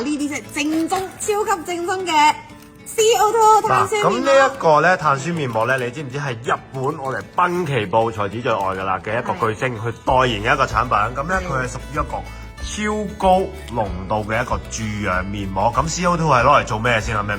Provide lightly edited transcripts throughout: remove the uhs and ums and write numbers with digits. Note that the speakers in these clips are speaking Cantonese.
呢啲係正宗、超級正宗嘅 CO2 碳酸面膜。咁呢一個咧碳酸面膜咧，你知唔知係日本我哋濱崎步才子最愛噶啦嘅一個巨星去代言嘅一個產品。咁咧佢係屬於一個超高濃度嘅一個駐氧面膜。咁 CO2 係攞嚟做咩先啊？咩？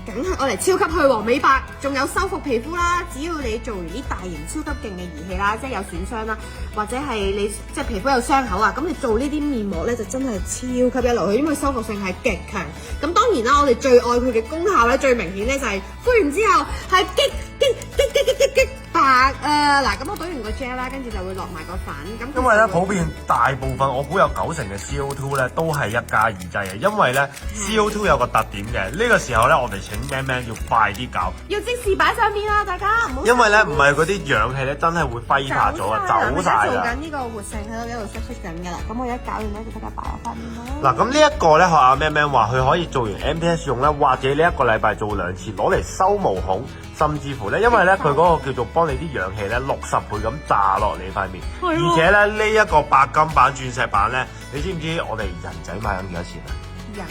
梗係我嚟超級去黃美白，仲有修復皮膚啦。只要你做完啲大型超級勁嘅儀器啦，即係有損傷啦，或者係你即係皮膚有傷口啊，咁你做呢啲面膜咧就真係超級一流，因為修復性係極強。咁當然啦，我哋最愛佢嘅功效咧，最明顯咧就係敷完之後係激白啊！嗱，咁我懟完個 gel 啦，跟住就會落埋個粉。咁因為咧普遍大部分我估有90%嘅 CO2 咧都係一加二劑嘅，因為咧 CO2 有個特點嘅，呢個時候咧我哋請 Man 要快啲搞，要即時擺上面啦，大家唔好。因為咧唔係嗰啲氧氣咧真係會揮發咗啊，走晒啦。做緊呢個活性喺度一路縮緊㗎啦，咁我而家搞完咧就即刻擺落塊面啦。嗱，咁呢一個咧學阿 Man 話佢可以做完 MTS 用咧，或者呢一個禮拜做2次，攞嚟收毛孔。甚至乎咧，因為咧佢嗰個叫做幫你啲氧氣咧60倍咁炸落你塊面，而且咧呢一個白金版、鑽石版咧，你知唔知我哋人仔賣緊幾多錢啊？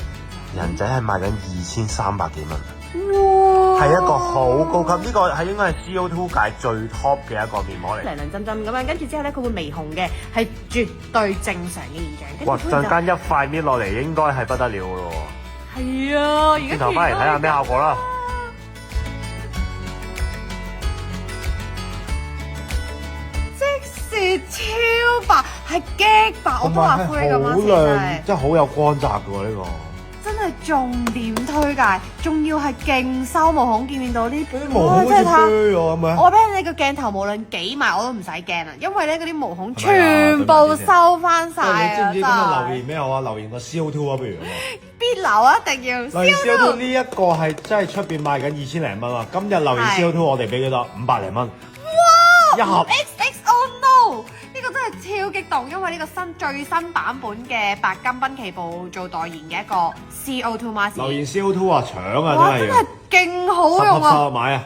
人仔係賣緊2300幾蚊，哇！係一個好高級，呢個係應該係 CO2 界最 top 嘅一個面膜嚟。涼涼浸浸咁樣，跟住之後咧佢會微紅嘅，係絕對正常嘅現象。哇！陣間一塊搣落嚟應該係不得了咯喎。係啊，而家轉頭翻嚟睇下咩效果啦。超白，係激白，我都話灰咁樣，其實真係好有光澤嘅喎呢個。真係重點推介，仲要係勁收毛孔，見唔見到呢？啲毛孔好似飛咗咁樣。我俾你個鏡頭無論幾埋我都唔使驚啊，因為咧嗰啲毛孔全部收翻晒啊！你知唔知今日留言咩好啊？留言個 CO2 啊，不如必留啊，一定要。留言 CO2 呢一個係真係出邊賣緊2000零蚊啊！今日留言 CO2 我哋俾幾多？500零蚊。哇！一盒。呢個真係超激動，因為呢個最新版本嘅白金濱崎步做代言嘅一個 CO2 mask。留言 CO2 啊，搶啊真係！真係勁好用啊！買啊！